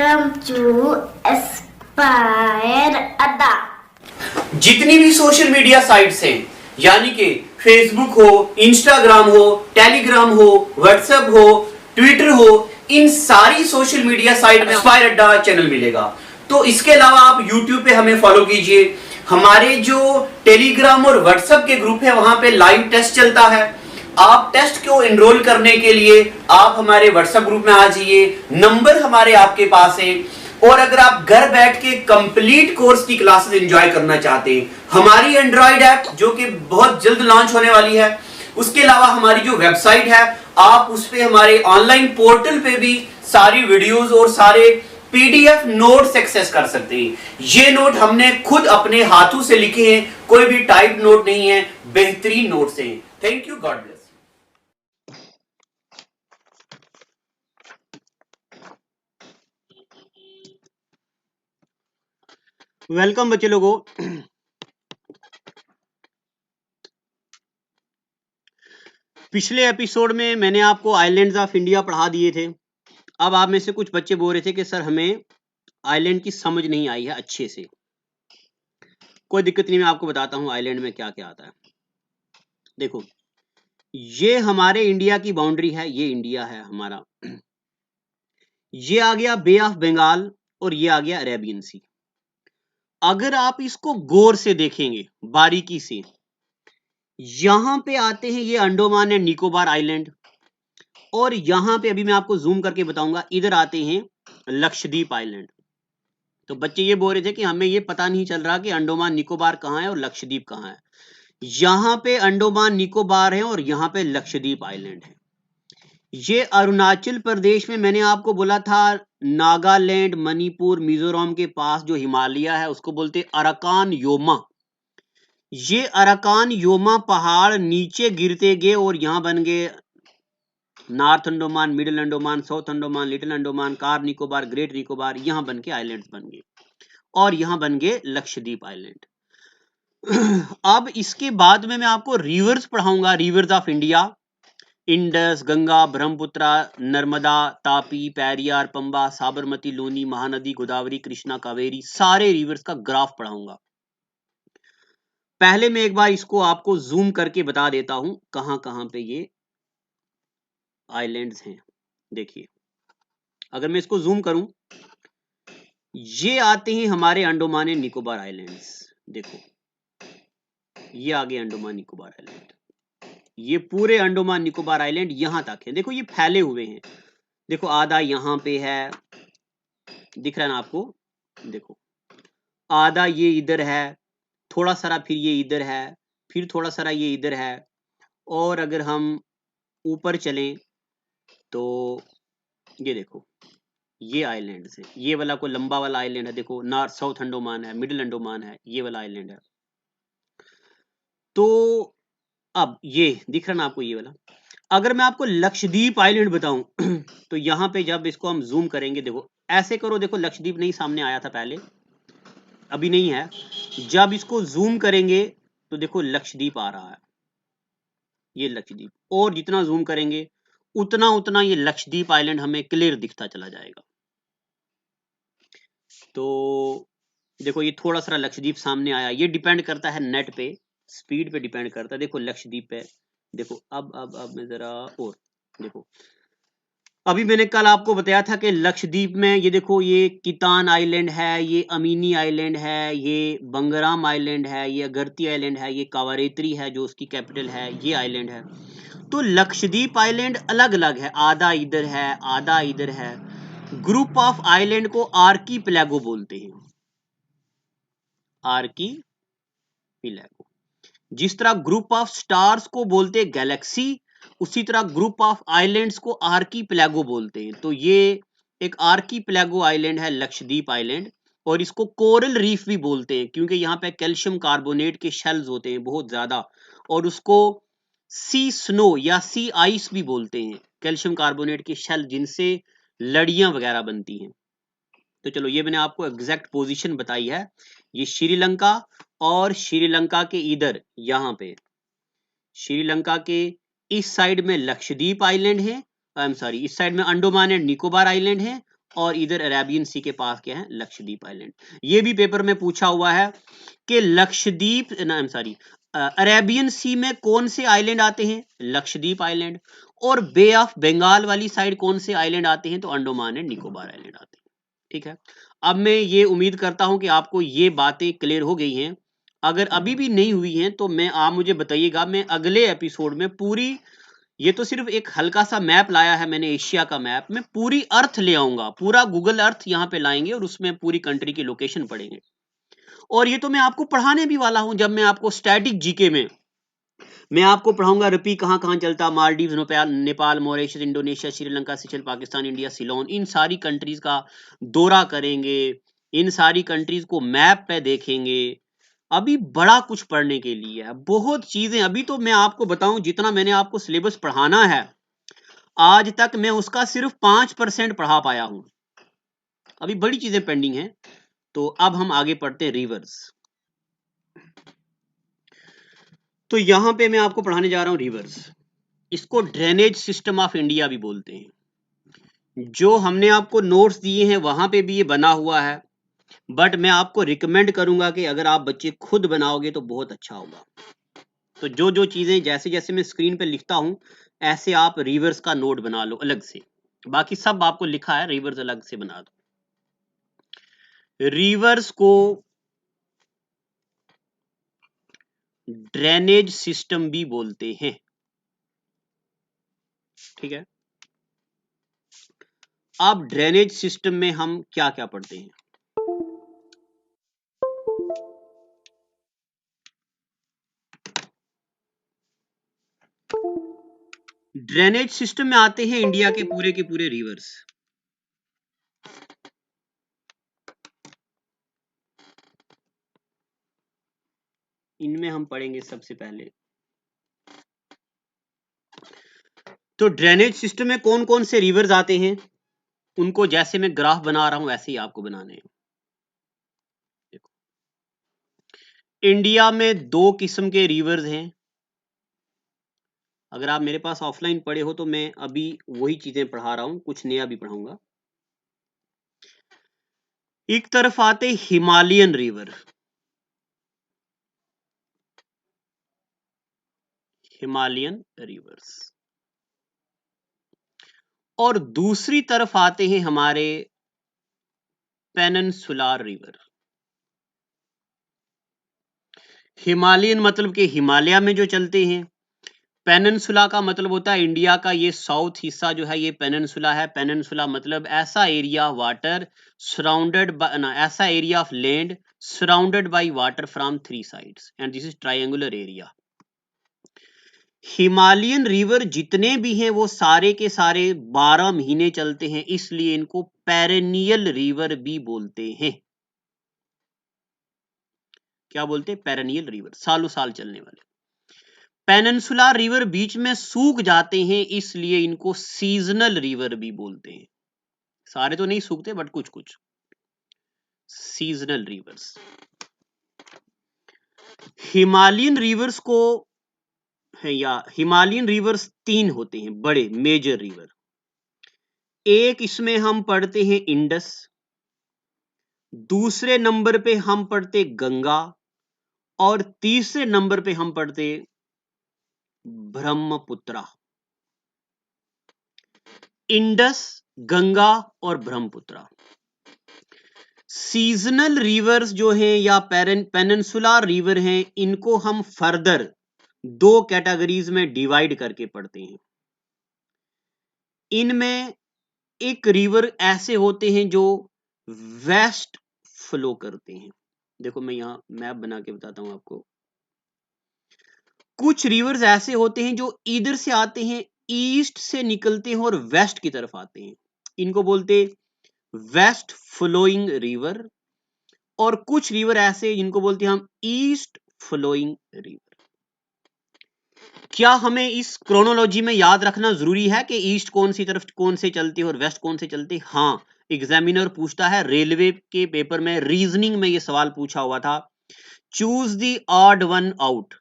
Welcome to Aspire अड्डा। जितनी भी सोशल मीडिया साइट्स हैं, यानी कि फेसबुक हो, इंस्टाग्राम हो, टेलीग्राम हो, व्हाट्सएप हो, ट्विटर हो, इन सारी सोशल मीडिया साइट में एस्पायर अड्डा चैनल मिलेगा। तो इसके अलावा आप यूट्यूब पे हमें फॉलो कीजिए। हमारे जो टेलीग्राम और व्हाट्सएप के ग्रुप है वहां पे लाइव टेस्ट चलता है। आप टेस्ट को एनरोल करने के लिए आप हमारे व्हाट्सएप ग्रुप में आ जाइए, नंबर हमारे आपके पास है। और अगर आप घर बैठ के कंप्लीट कोर्स की क्लासेस एंजॉय करना चाहते हैं, हमारी एंड्रॉइड ऐप जो कि बहुत जल्द लॉन्च होने वाली है, उसके अलावा हमारी जो वेबसाइट है आप उस पे हमारे ऑनलाइन पोर्टल पे भी सारी वीडियोस और सारे पीडीएफ नोट्स एक्सेस कर सकते हैं। ये नोट हमने खुद अपने हाथों से लिखे हैं, कोई भी टाइप नोट नहीं है, बेहतरीन नोट्स हैं। Thank you, God bless. Welcome बच्चे लोगों। पिछले एपिसोड में मैंने आपको आइलैंड्स ऑफ इंडिया पढ़ा दिए थे। अब आप में से कुछ बच्चे बोल रहे थे कि सर हमें आइलैंड की समझ नहीं आई है अच्छे से। कोई दिक्कत नहीं, मैं आपको बताता हूं आइलैंड में क्या क्या आता है। देखो, ये हमारे इंडिया की बाउंड्री है, ये इंडिया है हमारा। ये आ गया बे ऑफ बंगाल और ये आ गया अरेबियन सी। अगर आप इसको गौर से देखेंगे, बारीकी से, यहां पे आते हैं ये अंडोमान एंड निकोबार आइलैंड, और यहां पे अभी मैं आपको जूम करके बताऊंगा, इधर आते हैं लक्षद्वीप आइलैंड। तो बच्चे ये बोल रहे थे कि हमें ये पता नहीं चल रहा कि अंडोमान निकोबार कहां है और लक्षद्वीप कहां है। यहां पे अंडोमान निकोबार है और यहां पे लक्षद्वीप आइलैंड है। ये अरुणाचल प्रदेश में, मैंने आपको बोला था, नागालैंड, मणिपुर, मिजोरम के पास जो हिमालय है उसको बोलते अराकान योमा। ये अराकान योमा पहाड़ नीचे गिरते गए और यहां बन गए north Andaman, middle Andaman, south Andaman, little Andaman, car Nicobar, great Nicobar, यहां बन के आइलैंड्स बन गए और यहां बन गए लक्षद्वीप आइलैंड। अब इसके बाद में मैं आपको रिवर्स पढ़ाऊंगा, rivers of India. Indus, Ganga, Brahmaputra, Narmada, Tapi, Periyar, Pamba, Sabarmati, Luni, Mahanadi, Godavari, Krishna, Kaveri, सारे रिवर्स का ग्राफ पढ़ाऊंगा। पहले मैं एक बार इसको आपको जूम करके बता देता हूं कहां कहां पे ये आइलैंड्स हैं। देखिए, अगर मैं इसको जूम करूं, ये आते हैं हमारे अंडोमान एंड निकोबार आइलैंड्स। देखो, ये आगे अंडोमान निकोबार आइलैंड, ये पूरे अंडोमान निकोबार आइलैंड यहां तक है। देखो, ये फैले हुए हैं। देखो, आधा यहां पे है, दिख रहा है ना आपको? देखो, आधा ये इधर है, थोड़ा सारा फिर ये इधर है, फिर थोड़ा सारा ये इधर है। और अगर हम ऊपर चलें तो ये देखो, ये आइलैंड है। ये वाला कोई लंबा वाला आइलैंड है, देखो, नॉर्थ साउथ अंडोमान है, मिडिल अंडोमान है, ये वाला आइलैंड है। तो अब ये दिख रहा ना आपको, ये वाला। अगर मैं आपको लक्षद्वीप आइलैंड बताऊं तो यहां पे जब इसको हम जूम करेंगे, देखो ऐसे करो, देखो लक्षद्वीप नहीं सामने आया था पहले, अभी नहीं है। जब इसको जूम करेंगे तो देखो लक्षद्वीप आ रहा है, ये लक्षद्वीप। और जितना जूम करेंगे उतना उतना ये लक्षद्वीप आइलैंड हमें क्लियर दिखता चला जाएगा। तो देखो, ये थोड़ा सा लक्षद्वीप सामने आया। ये डिपेंड करता है नेट पे, स्पीड पे डिपेंड करता है। देखो लक्षद्वीप पे, देखो अब मैं जरा, और देखो, अभी मैंने कल आपको बताया था कि लक्षद्वीप में ये देखो, ये कितान आइलैंड है, ये अमीनी आइलैंड है, ये बंगराम आइलैंड है, ये अगरती आइलैंड है, ये कावारेत्री है जो उसकी कैपिटल है, ये आइलैंड है। तो लक्षद्वीप आइलैंड अलग अलग है, आधा इधर है, आधा इधर है। ग्रुप ऑफ आइलैंड को आर्कीपेलागो बोलते हैं, आर्कीपेलागो। जिस तरह ग्रुप ऑफ स्टार्स को बोलते हैं गैलेक्सी, उसी तरह ग्रुप ऑफ आइलैंड्स को आर्कीपेलागो बोलते हैं। तो ये एक आर्कीपेलागो आइलैंड है लक्षद्वीप आइलैंड, और इसको कोरल रीफ भी बोलते हैं क्योंकि यहाँ पे कैल्शियम कार्बोनेट के शेल्स होते हैं बहुत ज्यादा, और उसको सी स्नो या सी आइस भी बोलते हैं, कैल्शियम कार्बोनेट के शेल जिनसे लड़ियां वगैरह बनती हैं। तो चलो, ये मैंने आपको एग्जैक्ट पोजीशन बताई है। ये श्रीलंका, और श्रीलंका के इधर यहां पे, श्रीलंका के इस साइड में लक्षद्वीप आइलैंड है, आई एम सॉरी, इस साइड में अंडोमान एंड निकोबार आइलैंड है, और इधर अरेबियन सी के पास क्या है, लक्षद्वीप आइलैंड। ये भी पेपर में पूछा हुआ है कि लक्षद्वीप सॉरी अरेबियन सी में कौन से आइलैंड आते हैं, लक्षद्वीप आइलैंड, और बे ऑफ बंगाल वाली साइड कौन से आइलैंड आते हैं, तो अंडमान एंड निकोबार आइलैंड आते हैं। ठीक है, अब मैं ये उम्मीद करता हूं कि आपको ये बातें क्लियर हो गई हैं। अगर अभी भी नहीं हुई हैं तो आप मुझे बताइएगा, मैं अगले एपिसोड में पूरी, ये तो सिर्फ एक हल्का सा मैप लाया है मैंने, एशिया का मैप, मैं पूरी अर्थ ले आऊंगा, पूरा गूगल अर्थ यहाँ पे लाएंगे और उसमें पूरी कंट्री की लोकेशन पढ़ेंगे। और ये तो मैं आपको पढ़ाने भी वाला हूं, जब मैं आपको स्टैटिक जीके में मैं आपको पढ़ाऊंगा रुपी कहां कहां चलता, मालदीव, नेपाल, मॉरिशस, इंडोनेशिया, श्रीलंका, सिचल, पाकिस्तान, इंडिया, सिलोन, इन सारी कंट्रीज का दौरा करेंगे, इन सारी कंट्रीज को मैप पे देखेंगे। अभी बड़ा कुछ पढ़ने के लिए है, बहुत चीजें। अभी तो मैं आपको बताऊं, जितना मैंने आपको सिलेबस पढ़ाना है आज तक मैं उसका सिर्फ 5% पढ़ा पाया हूं, अभी बड़ी चीजें पेंडिंग हैं। तो अब हम आगे पढ़ते हैं रिवर्स। तो यहां पे मैं आपको पढ़ाने जा रहा हूं रिवर्स। इसको ड्रेनेज सिस्टम ऑफ इंडिया भी बोलते हैं। जो हमने आपको नोट्स दिए हैं वहां पे भी ये बना हुआ है, बट मैं आपको रिकमेंड करूंगा कि अगर आप बच्चे खुद बनाओगे तो बहुत अच्छा होगा। तो जो जो चीजें जैसे जैसे मैं स्क्रीन पे लिखता हूं ऐसे आप रिवर्स का नोट बना लो अलग से, बाकी सब आपको लिखा है, रिवर्स अलग से बना दो। रिवर्स को ड्रेनेज सिस्टम भी बोलते हैं। ठीक है, अब ड्रेनेज सिस्टम में हम क्या क्या पढ़ते हैं। ड्रेनेज सिस्टम में आते हैं इंडिया के पूरे रिवर्स। इनमें हम पढ़ेंगे सबसे पहले। तो ड्रेनेज सिस्टम में कौन कौन से रिवर्स आते हैं, उनको जैसे मैं ग्राफ बना रहा हूं वैसे ही आपको बनाने हैं। देखो, इंडिया में 2 किस्म के रिवर्स हैं। अगर आप मेरे पास ऑफलाइन पढ़े हो तो मैं अभी वही चीजें पढ़ा रहा हूं, कुछ नया भी पढ़ाऊंगा। एक तरफ आते हिमालयन रिवर, हिमालयन रिवर्स, और दूसरी तरफ आते हैं हमारे पेनिनसुलर रिवर। हिमालयन मतलब कि हिमालय में जो चलते हैं, पेनिनसुला का मतलब होता है इंडिया का ये साउथ हिस्सा जो है ये पेनिनसुला है। पेनिनसुला मतलब ऐसा एरिया वाटर सराउंडेड बाय, ऐसा area of land surrounded by water from 3 sides and this is triangular area. Himalayan river जितने भी हैं वो सारे के सारे 12 महीने चलते हैं, इसलिए इनको पेरेनियल रिवर भी बोलते हैं। क्या बोलते हैं, पेरेनियल रिवर, सालों साल चलने वाले। पेनिनसुलर रिवर बीच में सूख जाते हैं, इसलिए इनको सीजनल रिवर भी बोलते हैं। सारे तो नहीं सूखते बट कुछ कुछ सीजनल रिवर्स। हिमालयन रिवर्स को है, या हिमालयन रिवर्स 3 होते हैं बड़े मेजर रिवर। एक इसमें हम पढ़ते हैं इंडस, दूसरे नंबर पे हम पढ़ते गंगा, और तीसरे नंबर पे हम पढ़ते ब्रह्मपुत्रा। इंडस, गंगा और ब्रह्मपुत्रा। सीजनल रिवर्स जो हैं या पेनिनसुलर रिवर हैं, इनको हम फर्दर 2 कैटेगरीज में डिवाइड करके पढ़ते हैं। इनमें एक रिवर ऐसे होते हैं जो वेस्ट फ्लो करते हैं। देखो मैं यहां मैप बना के बताता हूं आपको। कुछ रिवर्स ऐसे होते हैं जो इधर से आते हैं, ईस्ट से निकलते हैं और वेस्ट की तरफ आते हैं, इनको बोलते वेस्ट फ्लोइंग रिवर। और कुछ रिवर ऐसे जिनको बोलते हैं हम ईस्ट फ्लोइंग रिवर। क्या हमें इस क्रोनोलॉजी में याद रखना जरूरी है कि ईस्ट कौन सी तरफ कौन से चलते और वेस्ट कौन से चलते? हाँ, एग्जामिनर पूछता है, रेलवे के पेपर में रीजनिंग में यह सवाल पूछा हुआ था, choose the odd one out.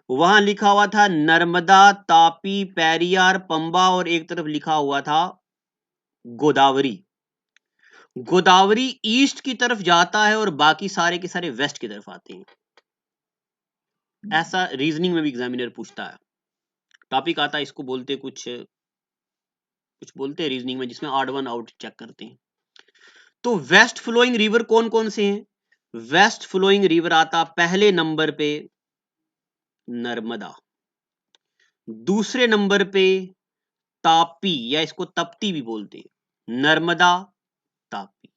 वहां लिखा हुआ था नर्मदा, तापी, पेरियार, पंबा, और एक तरफ लिखा हुआ था गोदावरी। गोदावरी ईस्ट की तरफ जाता है और बाकी सारे के सारे वेस्ट की तरफ आते हैं। ऐसा रीजनिंग में भी एग्जामिनर पूछता है। टॉपिक आता है, इसको बोलते कुछ बोलते हैं रीजनिंग में, जिसमें ऑड वन आउट चेक करते हैं। तो वेस्ट फ्लोइंग रिवर कौन कौन से हैं? वेस्ट फ्लोइंग रिवर आता पहले नंबर पे नर्मदा, दूसरे नंबर पे तापी, या इसको तप्ती भी बोलते हैं, नर्मदा तापी।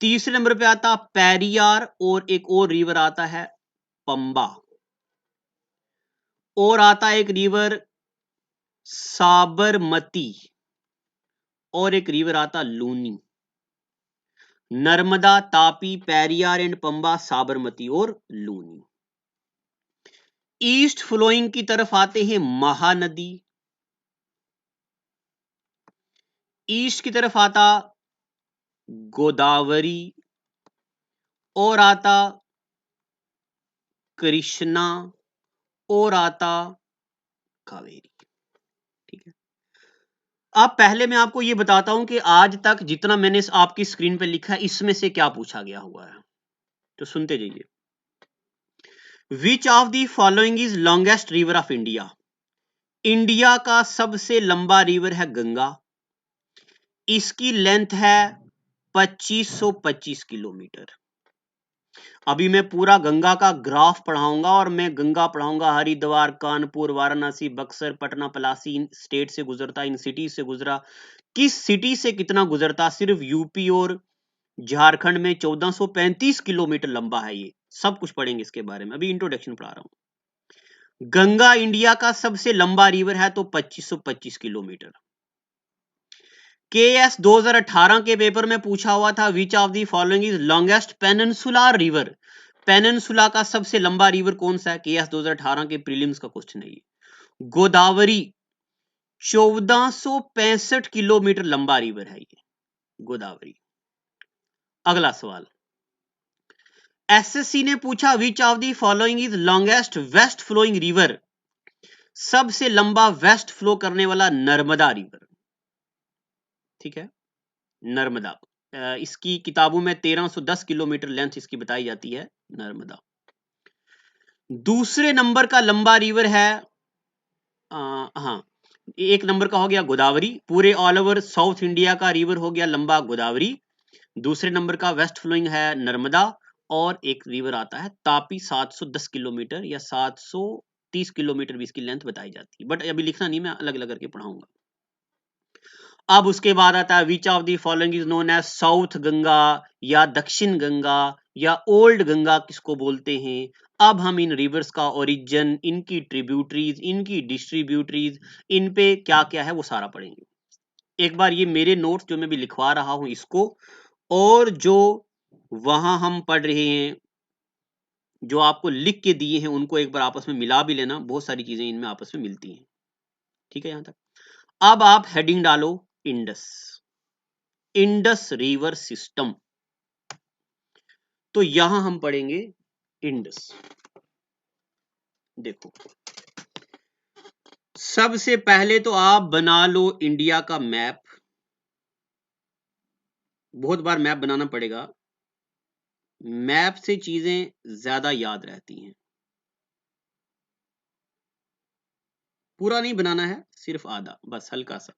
तीसरे नंबर पे आता पेरियार, और एक और रिवर आता है पंबा, और आता एक रिवर साबरमती, और एक रिवर आता लूनी। नर्मदा, तापी, पेरियार एंड पंबा, साबरमती और लूनी। ईस्ट फ्लोइंग की तरफ आते हैं महानदी, ईस्ट की तरफ आता गोदावरी, और आता कृष्णा, और आता कावेरी। ठीक है, अब पहले मैं आपको यह बताता हूं कि आज तक जितना मैंने आपकी स्क्रीन पे लिखा है इसमें से क्या पूछा गया हुआ है, तो सुनते जाइए। विच of the following is longest river of India? India का सबसे लंबा रिवर है गंगा, इसकी लेंथ है 2525 किलोमीटर। अभी मैं पूरा गंगा का ग्राफ पढ़ाऊंगा, और मैं गंगा पढ़ाऊंगा हरिद्वार, कानपुर, वाराणसी, बक्सर, पटना, पलासी, इन स्टेट से गुजरता, इन सिटी से गुजरा, किस सिटी से कितना गुजरता। सिर्फ यूपी और झारखंड में 1435 किलोमीटर लंबा है, ये सब कुछ पढ़ेंगे इसके बारे में, अभी इंट्रोडक्शन पढ़ा रहा हूं। गंगा इंडिया का सबसे लंबा रिवर है, तो 2525 किलोमीटर। केएस 2018 के पेपर में पूछा हुआ था, विच of the following is longest peninsular river? Peninsula का सबसे लंबा रिवर कौन सा है? केएस 2018 के प्रीलिम्स का क्वेश्चन है ये। गोदावरी 1465 किलोमीटर लंबा रिवर है ये गोदावरी। अगला सवाल, एसएससी ने पूछा, which of the following is longest west flowing river? सबसे लंबा वेस्ट फ्लो करने वाला नर्मदा रिवर। ठीक है, नर्मदा, इसकी किताबों में 1310 किलोमीटर लेंथ इसकी बताई जाती है, नर्मदा। दूसरे नंबर का लंबा रिवर है, हाँ, एक नंबर का हो गया गोदावरी, पूरे ऑल ओवर साउथ इंडिया का रिवर हो गया लंबा गोदावरी। दूसरे नंबर का वेस्ट फ्लोइंग है नर्मदा, और एक रिवर आता है तापी, 710 किलोमीटर या 730 किलोमीटर भी इसकी लेंथ बताई जाती है, बट अभी लिखना नहीं, मैं अलग अलग करके पढ़ाऊंगा। अब उसके बाद आता है, which of the following is known as south Ganga, या दक्षिण गंगा, या ओल्ड गंगा किसको बोलते हैं। अब हम इन रिवर्स का ओरिजिन, इनकी ट्रिब्यूटरीज, इनकी डिस्ट्रीब्यूटरीज, इन पे क्या क्या है वो सारा पढ़ेंगे। एक बार ये मेरे नोट्स जो मैं भी लिखवा रहा हूं इसको, और जो वहां हम पढ़ रहे हैं, जो आपको लिख के दिए हैं, उनको एक बार आपस में मिला भी लेना, बहुत सारी चीजें इनमें आपस में मिलती हैं। ठीक है, यहां तक। अब आप हेडिंग डालो इंडस, इंडस रिवर सिस्टम। तो यहां हम पढ़ेंगे इंडस। देखो, सबसे पहले तो आप बना लो इंडिया का मैप। बहुत बार मैप बनाना पड़ेगा, मैप से चीजें ज्यादा याद रहती हैं। पूरा नहीं बनाना है, सिर्फ आधा, बस हल्का सा।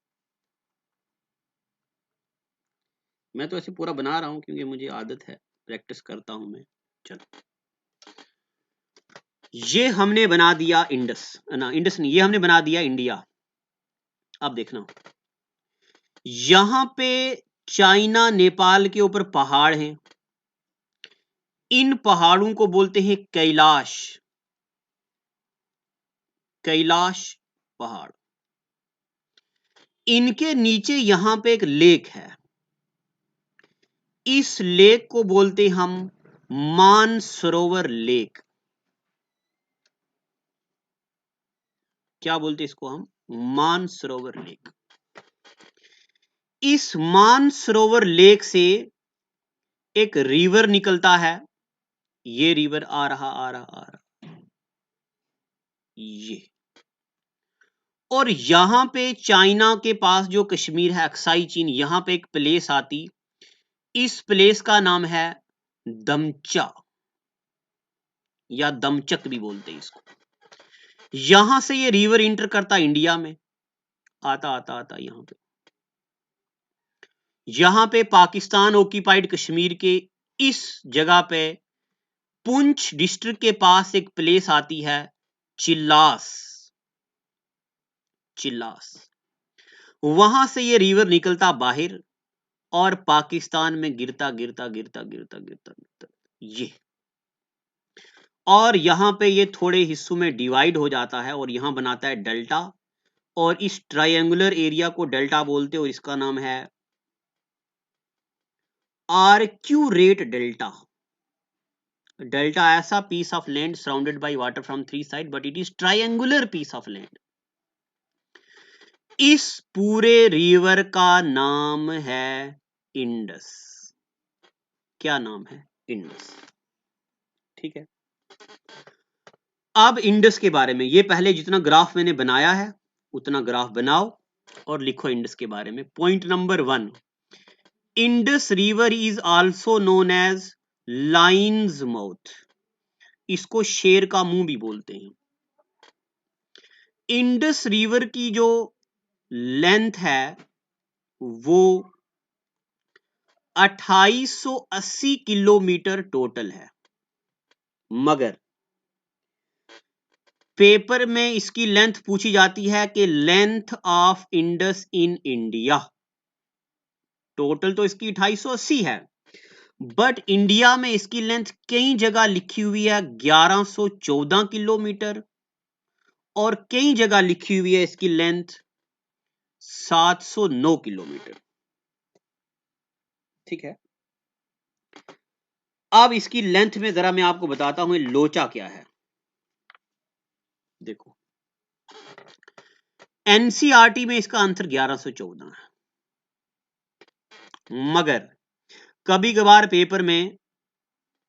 मैं तो ऐसे पूरा बना रहा हूं क्योंकि मुझे आदत है, प्रैक्टिस करता हूं मैं। चलो, ये हमने बना दिया इंडस, ना इंडस नहीं, ये हमने बना दिया इंडिया। अब देखना, यहां पे चाइना नेपाल के ऊपर पहाड़ हैं, इन पहाड़ों को बोलते हैं कैलाश, कैलाश पहाड़। इनके नीचे यहां पे एक लेक है, इस लेक को बोलते हम मानसरोवर लेक। क्या बोलते इसको हम? मानसरोवर लेक। इस मानसरोवर लेक से एक रिवर निकलता है, ये रिवर आ रहा आ रहा आ रहा, ये। और यहां पे चाइना के पास जो कश्मीर है, अक्साई चीन, यहां पे एक प्लेस आती, इस प्लेस का नाम है दमचा या दमचक भी बोलते हैं इसको। यहां से ये रिवर इंटर करता इंडिया में, आता यहां पे पाकिस्तान ऑक्यूपाइड कश्मीर के इस जगह पे पुंछ डिस्ट्रिक्ट के पास एक प्लेस आती है चिल्लास। वहां से ये रिवर निकलता बाहर और पाकिस्तान में गिरता ये, और यहां पे ये थोड़े हिस्सों में डिवाइड हो जाता है और यहां बनाता है डेल्टा, और इस ट्रायंगुलर एरिया को डेल्टा बोलते हैं और इसका नाम है आर्क्यूरेट डेल्टा। डेल्टा ऐसा piece of land surrounded by water from three side but it is triangular piece of land. इस पूरे रिवर का नाम है इंडस। क्या नाम है? इंडस। ठीक है, अब इंडस के बारे में, ये पहले जितना ग्राफ मैंने बनाया है उतना ग्राफ बनाओ और लिखो इंडस के बारे में। Point number 1, Indus river is also known as lions mouth. इसको शेर का मुंह भी बोलते हैं। इंडस रिवर की जो लेंथ है वो 2880 किलोमीटर टोटल है, मगर पेपर में इसकी लेंथ पूछी जाती है कि length of Indus in India. Total तो इसकी 2880 है, बट इंडिया में इसकी लेंथ कई जगह लिखी हुई है 1114 किलोमीटर और कई जगह लिखी हुई है इसकी लेंथ 709 किलोमीटर। ठीक है, अब इसकी लेंथ में जरा मैं आपको बताता हूं लोचा क्या है। देखो, एनसीईआरटी में इसका आंसर 1114 है, मगर कभी कभार पेपर में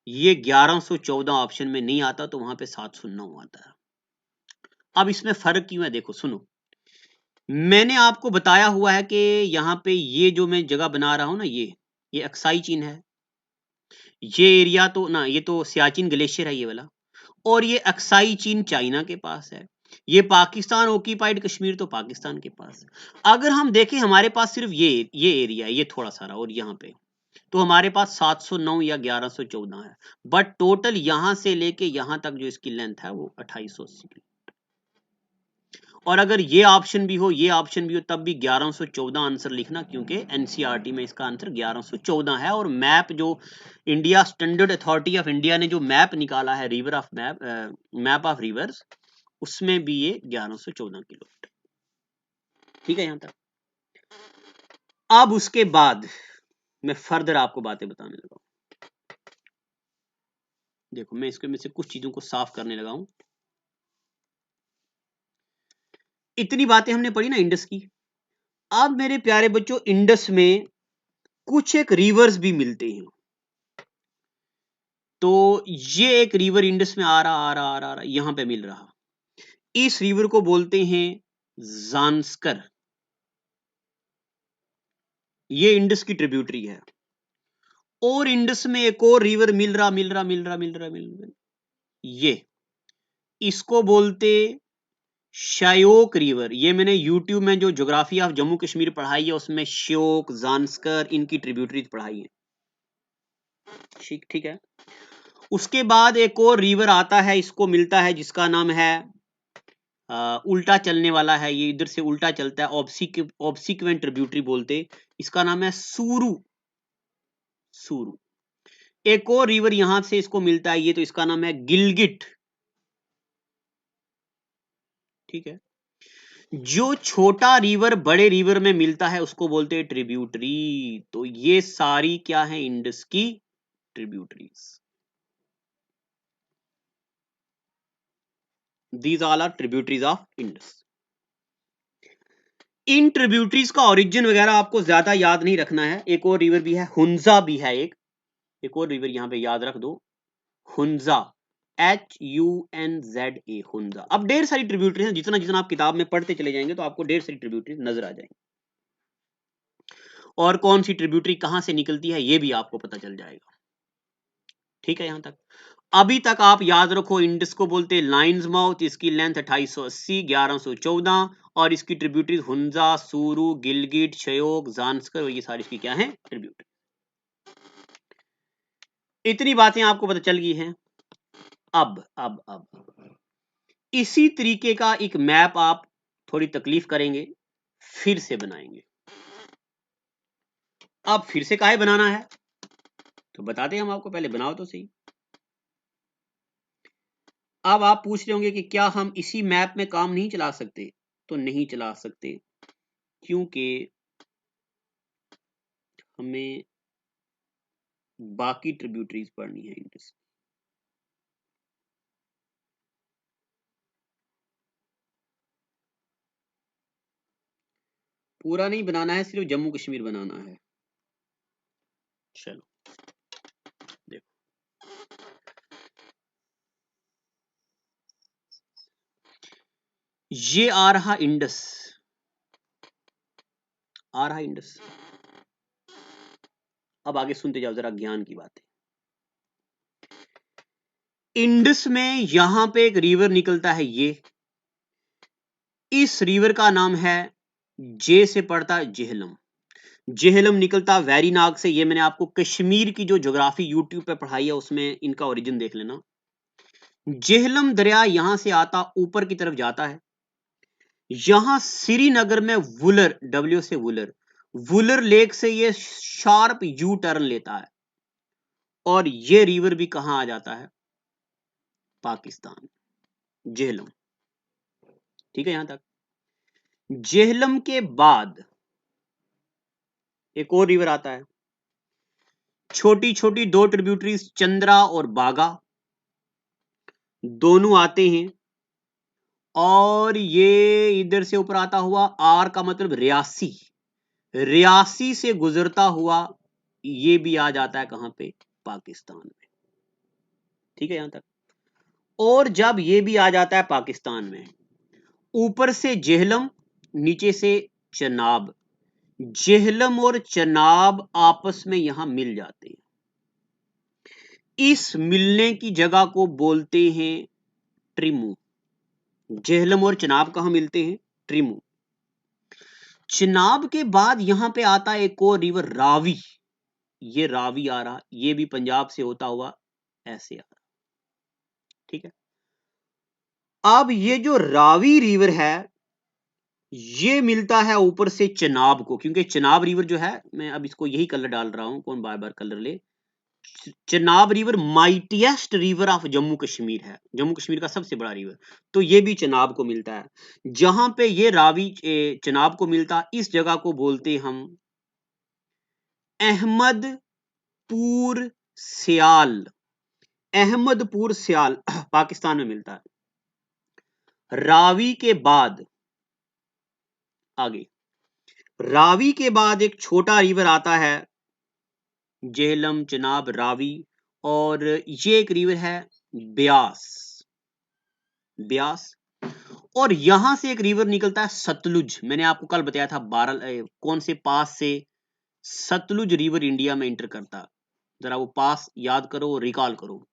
ये 1114 ऑप्शन में नहीं आता तो वहां पे 709 आता है। अब इसमें फर्क क्यों है? देखो सुनो, मैंने आपको बताया हुआ है कि यहां पे ये जो मैं जगह बना रहा हूं ना, ये अक्साई चीन है, ये एरिया तो ना, ये तो सियाचिन ग्लेशियर है ये वाला, और ये अक्साई चीन चाइना के पास है, ये पाकिस्तान ऑक्यूपाइड कश्मीर तो पाकिस्तान के पास है। अगर हम देखें हमारे पास सिर्फ ये एरिया है, ये थोड़ा सारा, और यहाँ पे तो हमारे पास 709 या 1114 है, बट टोटल यहां से लेके यहां तक जो इसकी लेंथ है वो 2880। और अगर ये ऑप्शन भी हो, ये ऑप्शन भी हो, तब भी 1114 आंसर लिखना, क्योंकि एनसीईआरटी में इसका आंसर 1114 है। और मैप जो India standard authority of India ने जो मैप निकाला है river of map of reverse, उसमें भी ये 1114 किलोमीटर। ठीक है यहां तक। अब उसके बाद मैं फर्दर आपको बातें बताने लगा हूं। देखो, मैं इसके में से कुछ चीजों को साफ करने लगा हूं। इतनी बातें हमने पढ़ी ना इंडस की। अब मेरे प्यारे बच्चों, इंडस में कुछ एक रिवर्स भी मिलते हैं। तो ये एक रिवर इंडस में आ रहा यहां पे मिल रहा, इस रिवर को बोलते हैं ज़ांस्कर। ये इंडस की ट्रिब्यूटरी है। और इंडस में एक और रिवर मिल रहा, ये इसको बोलते श्योक रिवर। ये मैंने यूट्यूब में जो ज्योग्राफी ऑफ जम्मू कश्मीर पढ़ाई है उसमें श्योक, ज़ांस्कर, इनकी ट्रिब्यूटरीज पढ़ाई है। ठीक है। उसके बाद एक और रिवर आता है, इसको मिलता है, जिसका नाम है उल्टा चलने वाला है, ये इधर से उल्टा चलता है, ऑब्सिक्वेंट ट्रिब्यूटरी बोलते, इसका नाम है सूरू। एक और रिवर यहां से इसको मिलता है, ये तो इसका नाम है गिलगिट। ठीक है, जो छोटा रिवर बड़े रिवर में मिलता है उसको बोलते हैं ट्रिब्यूटरी। तो ये सारी क्या है? इंडस की tributaries. These all are tributaries of Indus. In tributaries का ओरिजिन वगैरह आपको ज्यादा याद नहीं रखना है। एक और रिवर भी है, हुंजा भी है, एक और रिवर यहां पे याद रख दो, हुंजा, HUNZA, हुंजा। अब ढेर सारी ट्रिब्यूटरीज हैं, जितना जितना आप किताब में पढ़ते चले जाएंगे तो आपको ढेर सारी ट्रिब्यूटरीज नजर आ जाएंगी। और कौन सी ट्रिब्यूटरी कहां से निकलती है ये भी आपको पता चल जाएगा। ठीक है, यहां तक अभी तक आप याद रखो, इंडस को बोलते हैं लाइन्स माउथ, इसकी लेंथ 2880, 1114 और इसकी ट्रिब्यूटरीज हुंजा, सूरू, गिलगिट, शयोक, जानस्कर, ये सारी इसकी क्या है ट्रिब्यूटरी। इतनी बातें आपको पता चल गई हैं। अब इसी तरीके का एक मैप आप थोड़ी तकलीफ करेंगे, फिर से बनाएंगे। अब फिर से काहे बनाना है तो बताते हैं हम आपको, पहले बनाओ तो सही। अब आप पूछ रहे होंगे कि क्या हम इसी मैप में काम नहीं चला सकते, तो नहीं चला सकते, क्योंकि हमें बाकी ट्रिब्यूटरीज पढ़नी है इंडस। पूरा नहीं बनाना है, सिर्फ जम्मू कश्मीर बनाना है। चलो देखो, ये आ रहा इंडस, आ रहा इंडस। अब आगे सुनते जाओ जरा ज्ञान की बातें। इंडस में यहां पे एक रिवर निकलता है, ये इस रिवर का नाम है, जे से पड़ता है जेहलम। जेहलम निकलता वैरीनाग से। ये मैंने आपको कश्मीर की जो ज्योग्राफी यूट्यूब पे पढ़ाई है उसमें इनका ओरिजिन देख लेना। जेहलम दरिया यहां से आता ऊपर की तरफ जाता है, यहां श्रीनगर में वुलर, डब्ल्यू से वुलर, वुलर लेक से ये शार्प यू टर्न लेता है और ये रिवर भी कहां आ जाता है, पाकिस्तान, जेहलम। ठीक है, यहां तक। जेहलम के बाद एक और रिवर आता है, छोटी छोटी दो ट्रिब्यूटरीज, चंद्रा और बागा, दोनों आते हैं और ये इधर से ऊपर आता हुआ, आर का मतलब रियासी, रियासी से गुजरता हुआ ये भी आ जाता है कहां पे, पाकिस्तान में। ठीक है, यहां तक। और जब ये भी आ जाता है पाकिस्तान में, ऊपर से जेहलम, नीचे से चनाब, जेहलम और चनाब आपस में यहां मिल जाते हैं। इस मिलने की जगह को बोलते हैं ट्रिमू। जेहलम और चनाब कहां मिलते हैं, ट्रिमू। चनाब के बाद यहां पे आता है एक और रिवर, रावी। ये रावी आ रहा, ये भी पंजाब से होता हुआ ऐसे आ रहा। ठीक है, अब ये जो रावी रिवर है ये मिलता है ऊपर से चनाब को, क्योंकि चनाब रिवर जो है, मैं अब इसको यही कलर डाल रहा हूं, कौन बार बार कलर ले। Chenab river mightiest river of Jammu Kashmir है, जम्मू कश्मीर का सबसे बड़ा रिवर, तो ये भी चनाब को मिलता है। जहां पे ये रावी चनाब को मिलता, इस जगह को बोलते हम अहमदपुर सियाल। अहमदपुर सियाल पाकिस्तान में मिलता है। रावी के बाद आगे, रावी के बाद एक छोटा रिवर आता है, जेहलम, चनाब, रावी, और ये एक रिवर है ब्यास, ब्यास। और यहां से एक रिवर निकलता है सतलुज। मैंने आपको कल बताया था कौन से पास से सतलुज रिवर इंडिया में एंटर करता, जरा वो पास याद करो, रिकॉल करो।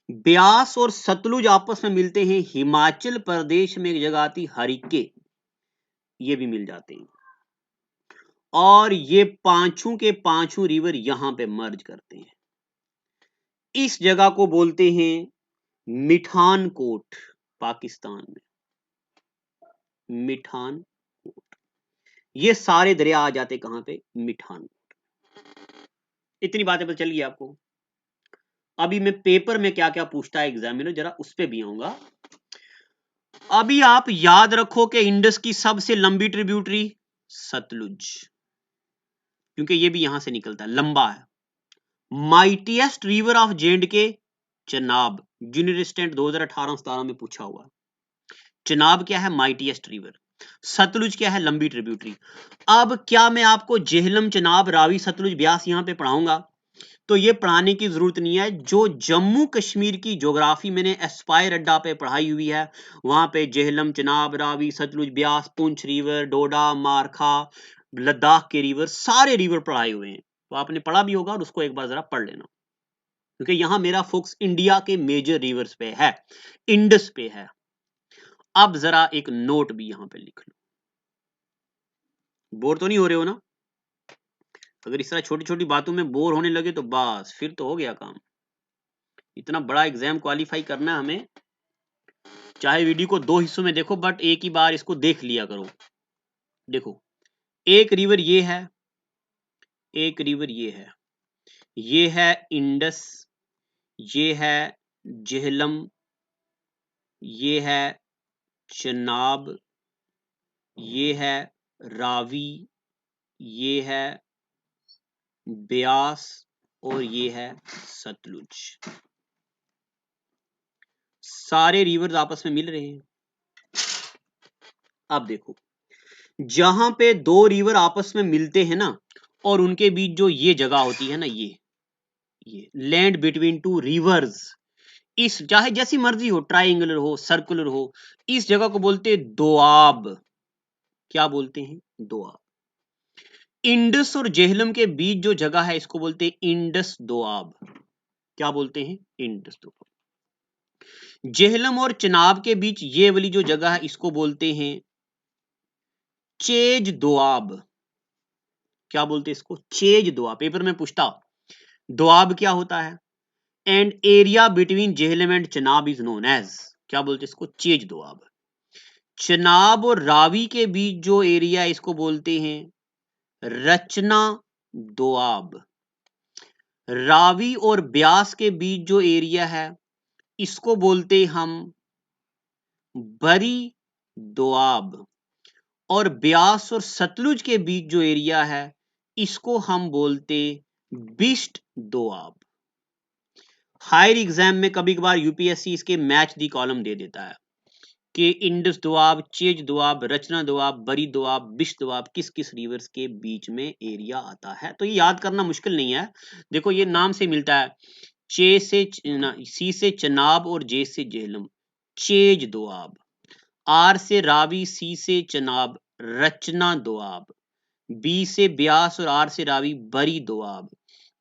ब्यास और सतलुज आपस में मिलते हैं, हिमाचल प्रदेश में एक जगह आती हरिके, ये भी मिल जाते हैं, और ये पांचों के पांचों रिवर यहां पे मर्ज करते हैं। इस जगह को बोलते हैं मिठानकोट, पाकिस्तान में मिठानकोट। ये सारे दरिया आ जाते कहां पे, मिठानकोट। इतनी बातें पता चल गई आपको। अभी मैं पेपर में क्या क्या पूछता है एग्जामिनर, जरा उस पे भी आऊंगा। अभी आप याद रखो कि इंडस की सबसे लंबी ट्रिब्यूटरी सतलुज, क्योंकि ये भी यहां से निकलता है, लंबा है। Mightiest river of J&K Chenab, junior assistant 2018-17 में पूछा हुआ। चनाब क्या है, माइटिएस्ट रिवर। सतलुज क्या है, लंबी ट्रिब्यूटरी। अब क्या मैं आपको जेहलम, चनाब, रावी, सतलुज, ब्यास यहां पे पढ़ाऊंगा, तो ये पढ़ाने की जरूरत नहीं है। जो जम्मू कश्मीर की ज्योग्राफी मैंने एस्पायर अड्डा पे पढ़ाई हुई है, वहां पे जेहलम, चनाब, रावी, सतलुज, ब्यास, पुंछ रिवर, डोडा, मारखा, लद्दाख के रिवर, सारे रिवर पढ़ाए हुए हैं, तो आपने पढ़ा भी होगा और उसको एक बार जरा पढ़ लेना, क्योंकि यहां मेरा फोकस इंडिया के मेजर रिवर्स पे है, इंडस पे है। अब जरा एक नोट भी यहां पे लिख लो, बोर तो नहीं हो रहे हो ना? अगर इस तरह छोटी छोटी बातों में बोर होने लगे तो बस फिर तो हो गया काम। इतना बड़ा एग्जाम क्वालिफाई करना है हमें, चाहे वीडियो को 2 हिस्सों में देखो बट एक ही बार इसको देख लिया करो। देखो, एक रिवर ये है, एक रिवर ये है इंडस, ये है झेलम, ये है चनाब, ये है रावी, ये है ब्यास और ये है सतलुज। सारे रिवर्स आपस में मिल रहे हैं। अब देखो, जहां पे 2 रिवर आपस में मिलते हैं ना, और उनके बीच जो ये जगह होती है ना, ये लैंड बिटवीन 2 रिवर्स, इस चाहे जैसी मर्जी हो, ट्राइंगुलर हो, सर्कुलर हो, इस जगह को बोलते हैं दोआब। क्या बोलते हैं? दोआब। इंडस और जेहलम के बीच जो जगह है इसको बोलते हैं इंडस दोआब। क्या बोलते हैं? इंडस दोआब। जेहलम और चनाब के बीच ये वाली जो जगह है इसको बोलते हैं चेज दोआब। क्या बोलते हैं इसको? चेज दोआब। पेपर में पूछता दोआब क्या होता है, and area between Jhelum and Chenab is known as, क्या बोलते हैं इसको? चेज दोआब। चनाब और रावी के बीच जो एरिया है इसको बोलते हैं रचना दोआब। रावी और ब्यास के बीच जो एरिया है इसको बोलते हम बरी दोआब। और ब्यास और सतलुज के बीच जो एरिया है इसको हम बोलते बिस्ट दोआब। हायर एग्जाम में कभी कभार यूपीएससी इसके मैच दी कॉलम दे देता है कि इंडस दोआब, चेज दोआब, रचना दोआब, बरी दोआब, बिस्ट दोआब किस किस रिवर्स के बीच में एरिया आता है। तो ये याद करना मुश्किल नहीं है। देखो, ये नाम से मिलता है, चे से सी से चनाब और जे से जेहलम, चेज दोआब। आर से रावी, सी से चनाब, रचना दोआब। बी से ब्यास और आर से रावी, बरी दोआब।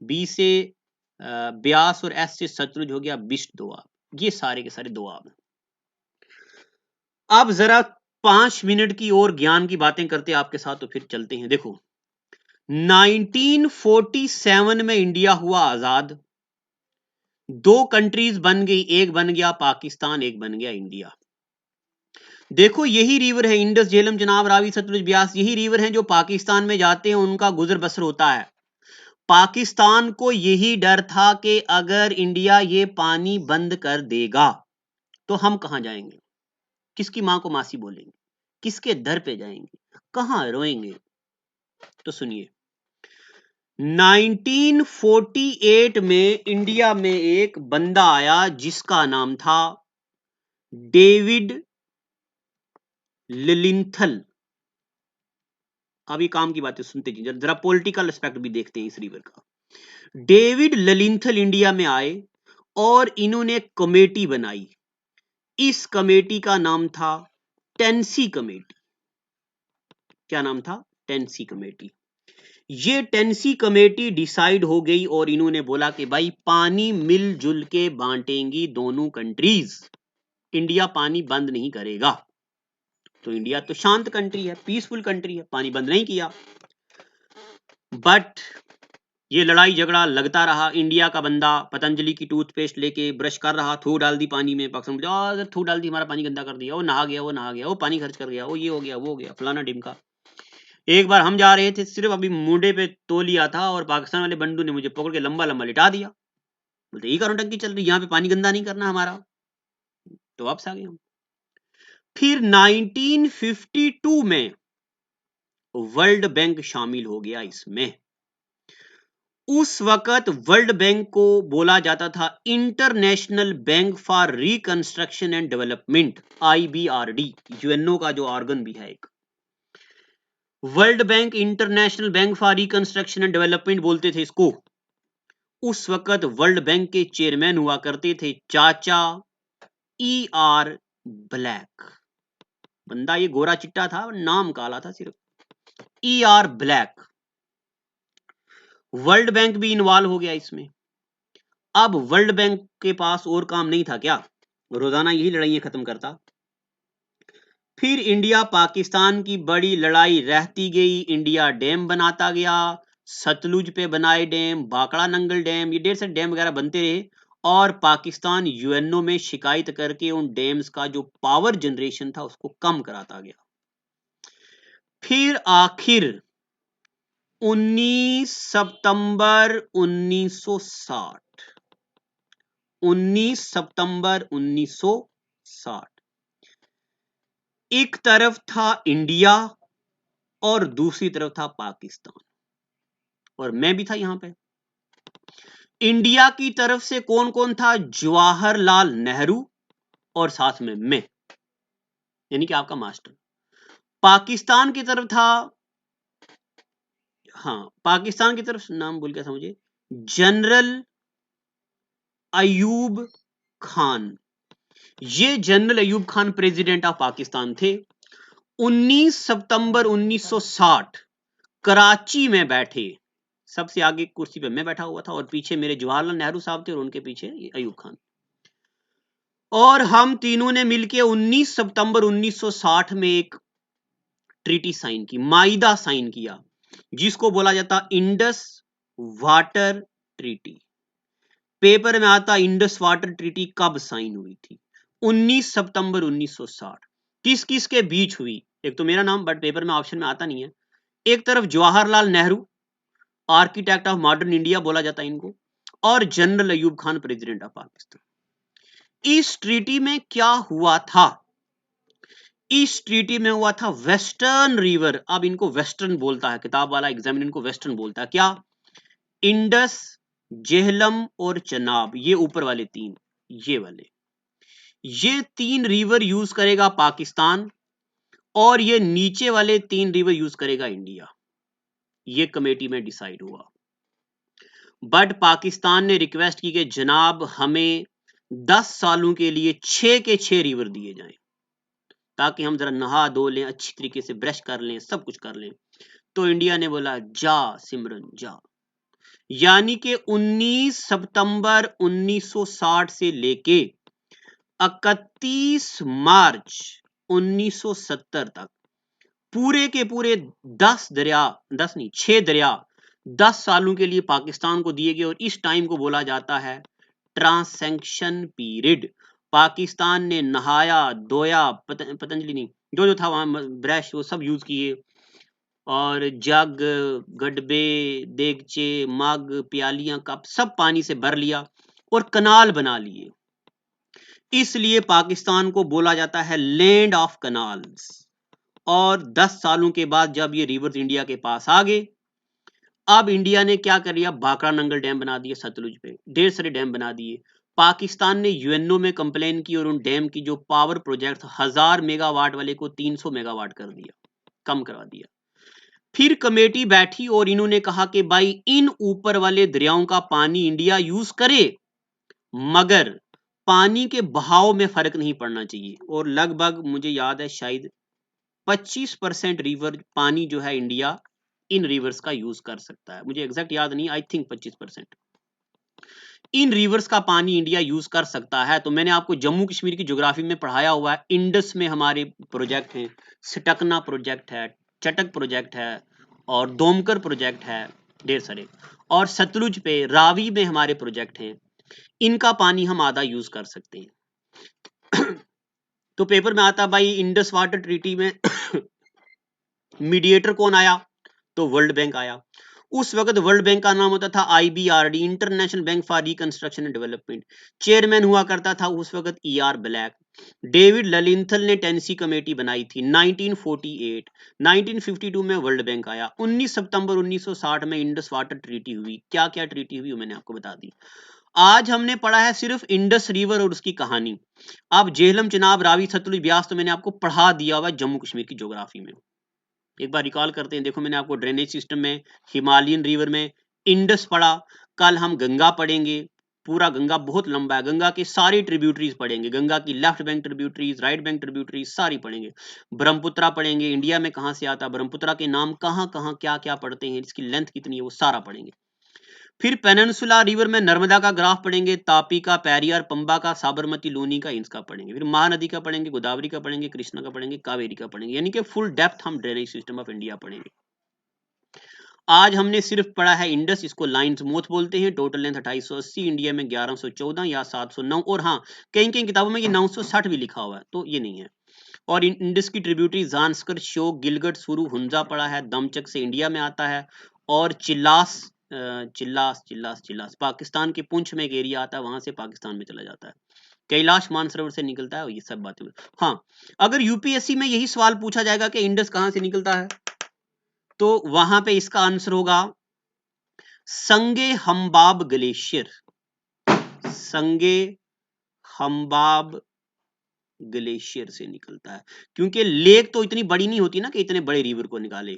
बी से ब्यास और एस से सतलुज हो गया बिस्ट दोआब। ये सारे के सारे दोआब। अब जरा 5 मिनट की और ज्ञान की बातें करते हैं आपके साथ, तो फिर चलते हैं। देखो, 1947 में इंडिया हुआ आजाद, 2 कंट्रीज बन गई, एक बन गया पाकिस्तान, एक बन गया इंडिया। देखो, यही रिवर है इंडस, झेलम, चनाब, रावी, सतलुज, ब्यास, यही रिवर हैं जो पाकिस्तान में जाते हैं, उनका गुजर बसर होता है। पाकिस्तान को यही डर था कि अगर इंडिया ये पानी बंद कर देगा तो हम कहां जाएंगे, किसकी मां को मासी बोलेंगे, किसके दर पे जाएंगे, कहां रोएंगे। तो सुनिए, 1948 में इंडिया में एक बंदा आया जिसका नाम था डेविड लिलिंथल। अभी काम की बातें सुनते जी, जरा पॉलिटिकल एस्पेक्ट भी देखते हैं इस रिवर का। डेविड लिलिंथल इंडिया में आए और इन्होंने कमेटी बनाई। इस कमेटी का नाम था टेंसी कमेटी। क्या नाम था? Tennessee committee. ये टेंसी कमेटी डिसाइड हो गई और इन्होंने बोला कि भाई पानी मिलजुल के बांटेंगी दोनों कंट्रीज, इंडिया पानी बंद नहीं करेगा। तो इंडिया तो शांत कंट्री है, पीसफुल कंट्री है, पानी बंद नहीं किया। बट ये लड़ाई झगड़ा लगता रहा। इंडिया का बंदा पतंजलि की टूथपेस्ट लेके ब्रश कर रहा, थू डाल दी पानी में, पाकिस्तान बोला थू डाल दी, हमारा पानी गंदा कर दिया, वो नहा गया, वो नहा गया, वो पानी खर्च कर गया, वो ये हो गया, वो हो गया, फलाना ढिमका। एक बार हम जा रहे थे, सिर्फ अभी मुंडे पे तौलिया था और पाकिस्तान वाले बंडू ने मुझे पकड़ के लंबा लंबा लिटा दिया, बोलते ये कारण टंकी चल रही, यहाँ पे पानी गंदा नहीं करना हमारा। तो वापस आ गए हम। फिर 1952 में वर्ल्ड बैंक शामिल हो गया इसमें। उस वक्त वर्ल्ड बैंक को बोला जाता था international bank for reconstruction and development, IBRD, UNO का जो ऑर्गन भी है एक। World bank, international bank for reconstruction and development बोलते थे इसको। उस वक्त वर्ल्ड बैंक के चेयरमैन हुआ करते थे चाचा ER ब्लैक। बंदा ये गोरा चिट्टा था, नाम काला था सिर्फ। ER black. वर्ल्ड बैंक भी इन्वॉल्व हो गया इसमें। अब वर्ल्ड बैंक के पास और काम नहीं था क्या, रोजाना यही लड़ाइयां खत्म करता। फिर इंडिया पाकिस्तान की बड़ी लड़ाई रहती गई, इंडिया डैम बनाता गया, सतलुज पे बनाए डैम, बाकड़ा नंगल डैम, ये ढेर सारे डैम वगैरह बनते रहे, और पाकिस्तान यूएनओ में शिकायत करके उन डैम्स का जो पावर जनरेशन था उसको कम कराता गया। फिर आखिर 19 सितंबर 1960, 19 सितंबर 1960, एक तरफ था इंडिया और दूसरी तरफ था पाकिस्तान, और मैं भी था यहां पे। इंडिया की तरफ से कौन कौन था, जवाहरलाल नेहरू और साथ में मैं, यानी कि आपका मास्टर। पाकिस्तान की तरफ था, हाँ पाकिस्तान की तरफ नाम भूल गया था मुझे, जनरल अयूब खान। ये general Ayub Khan president of Pakistan थे। 19 सितंबर 1960 कराची में बैठे, सबसे आगे कुर्सी पे मैं बैठा हुआ था और पीछे मेरे जवाहरलाल नेहरू साहब थे और उनके पीछे अयूब खान, और हम तीनों ने मिलकर 19 सितंबर 1960 में एक ट्रीटी साइन की, माइदा साइन किया, जिसको बोला जाता इंडस वाटर ट्रीटी। पेपर में आता इंडस वाटर ट्रीटी कब साइन हुई थी, 19 सितंबर 1960। किस किस के बीच हुई, एक तो मेरा नाम बट पेपर में ऑप्शन में आता नहीं है, एक तरफ Jawaharlal Nehru, architect of modern India बोला जाता है इनको, और general Ayub Khan president of Pakistan. इस ट्रीटी में क्या हुआ था, इस ट्रीटी में हुआ था वेस्टर्न रिवर, अब इनको वेस्टर्न बोलता है किताब वाला एग्जामिनर, इनको वेस्टर्न बोलता है, क्या, इंडस, जेहलम और चनाब, ये ऊपर वाले तीन, ये वाले, ये तीन रिवर यूज करेगा पाकिस्तान, और ये नीचे वाले तीन रिवर यूज करेगा इंडिया। ये कमेटी में डिसाइड हुआ, बट पाकिस्तान ने रिक्वेस्ट की कि जनाब हमें 10 सालों के लिए 6 के 6 रिवर दिए जाएं, ताकि हम जरा नहा धो लें, अच्छी तरीके से ब्रश कर लें, सब कुछ कर लें। तो इंडिया ने बोला जा सिमरन जा, यानी कि 19 सितंबर 1960 से लेके 31 मार्च 1970 तक पूरे के पूरे 10 दरिया, 10 नहीं 6 दरिया 10 सालों के लिए पाकिस्तान को दिए गए, और इस टाइम को बोला जाता है ट्रांसैक्शन पीरियड। पाकिस्तान ने नहाया धोया, पतंजलि नहीं, जो जो था वहां ब्रश वो सब यूज किए, और जग, गडबे, देगचे, मग, प्यालियां, कप सब पानी से भर लिया और कनाल बना लिए। इसलिए पाकिस्तान को बोला जाता है लैंड ऑफ कनाल्स। और 10 सालों के बाद जब ये रिवर्स इंडिया के पास आ गए, अब इंडिया ने क्या कर लिया, बाकड़ा नंगल डैम बना दिए, सतलुज पे ढेर सारे डैम बना दिए। पाकिस्तान ने यूएनओ में कंप्लेन की और उन डैम की जो पावर प्रोजेक्ट 1000 मेगावाट वाले को 300 मेगावाट कर दिया, कम करवा दिया। फिर कमेटी बैठी और इन्होंने कहा कि भाई इन ऊपर वाले दरियाओं का पानी इंडिया यूज करे, मगर पानी के बहाव में फर्क नहीं पड़ना चाहिए, और लगभग मुझे याद है शायद 25% रिवर पानी जो है इंडिया इन रिवर्स का यूज कर सकता है, मुझे एग्जैक्ट याद नहीं, आई थिंक 25% इन रिवर्स का पानी इंडिया यूज कर सकता है। तो मैंने आपको जम्मू कश्मीर की ज्योग्राफी में पढ़ाया हुआ है, इंडस में हमारे प्रोजेक्ट हैं, सटकना प्रोजेक्ट है, चटक प्रोजेक्ट है, और दोमकर प्रोजेक्ट है, ढेर सारे, और सतलुज पे रावी में हमारे प्रोजेक्ट हैं, इनका पानी हम आधा यूज कर सकते हैं। तो पेपर में आता भाई इंडस वाटर ट्रीटी में मीडिएटर कौन आया, तो वर्ल्ड बैंक आया। उस वक्त वर्ल्ड बैंक का नाम होता था IBRD, international bank for reconstruction and development. Chairman हुआ करता था उस वक्त ER ब्लैक। डेविड ललिंथल ने टेनेसी कमेटी बनाई थी 1948। 1952 में वर्ल्ड बैंक आया। 19 सितंबर 1960 में इंडस वाटर ट्रीटी हुई। क्या क्या ट्रीटी हुई मैंने आपको बता दी। आज हमने पढ़ा है सिर्फ इंडस रिवर और उसकी कहानी। अब झेलम, चिनाब, रावी, सतलुज, ब्यास तो मैंने आपको पढ़ा दिया हुआ जम्मू कश्मीर की ज्योग्राफी में। एक बार रिकॉल करते हैं। देखो मैंने आपको ड्रेनेज सिस्टम में हिमालयन रिवर में इंडस पढ़ा, कल हम गंगा पढ़ेंगे, पूरा गंगा बहुत लंबा है, गंगा के सारी ट्रिब्यूटरीज पढ़ेंगे, गंगा की left bank tributaries, right bank tributaries सारी पढ़ेंगे। ब्रह्मपुत्रा पढ़ेंगे, इंडिया में कहाँ से आता है, ब्रह्मपुत्रा के नाम कहाँ कहाँ क्या क्या पढ़ते हैं, इसकी लेंथ कितनी है, वो सारा पढ़ेंगे। फिर पेनिनसुला रिवर में नर्मदा का ग्राफ पढ़ेंगे, तापी का, पेरियार, पंबा का, साबरमती, लूनी का, इंस का पढ़ेंगे। फिर महानदी का पढ़ेंगे, गोदावरी का पढ़ेंगे, कृष्णा का पढ़ेंगे, कावेरी का पढ़ेंगे, यानी कि फुल डेप्थ हम ड्रेनेज सिस्टम ऑफ इंडिया पढ़ेंगे। आज हमने सिर्फ पढ़ा है इंडस, इसको लाइन्स मोथ बोलते हैं। टोटल लेंथ 2880, इंडिया में 1114 या 709, और हाँ कहीं कहीं किताबों में ये 960 भी लिखा हुआ है, तो ये नहीं है। और इंडस की ट्रिब्यूटरी जांस्कर, श्योक, गिलगट, सुरु, हुंजा पड़ा है, दमचक से इंडिया में आता है, और चिल्लास पाकिस्तान के पुंछ में एक एरिया आता है, वहां से पाकिस्तान में चला जाता है। कैलाश मानसरोवर से निकलता है, ये सब बातें। हाँ, अगर यूपीएससी में यही सवाल पूछा जाएगा कि इंडस कहां से निकलता है, तो वहां पे इसका आंसर होगा संगे हमबाब ग्लेशियर। संगे हमबाब ग्लेशियर से निकलता है, क्योंकि लेक तो इतनी बड़ी नहीं होती ना कि इतने बड़े रिवर को निकाले।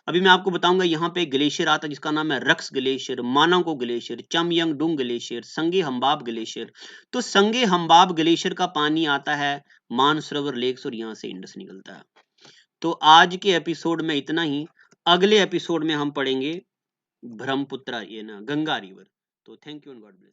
अभी मैं आपको बताऊंगा, यहाँ पे ग्लेशियर आता है जिसका नाम है रक्स ग्लेशियर, मानाको ग्लेशियर, चमयंगडुंग ग्लेशियर, संगे हमबाब ग्लेशियर। तो संगे हमबाब ग्लेशियर का पानी आता है मानसरोवर लेक्स, और यहाँ से इंडस निकलता है। तो आज के एपिसोड में इतना ही। अगले एपिसोड में हम पढ़ेंगे ब्रह्मपुत्र, ये ना गंगा रिवर। तो thank you and God bless.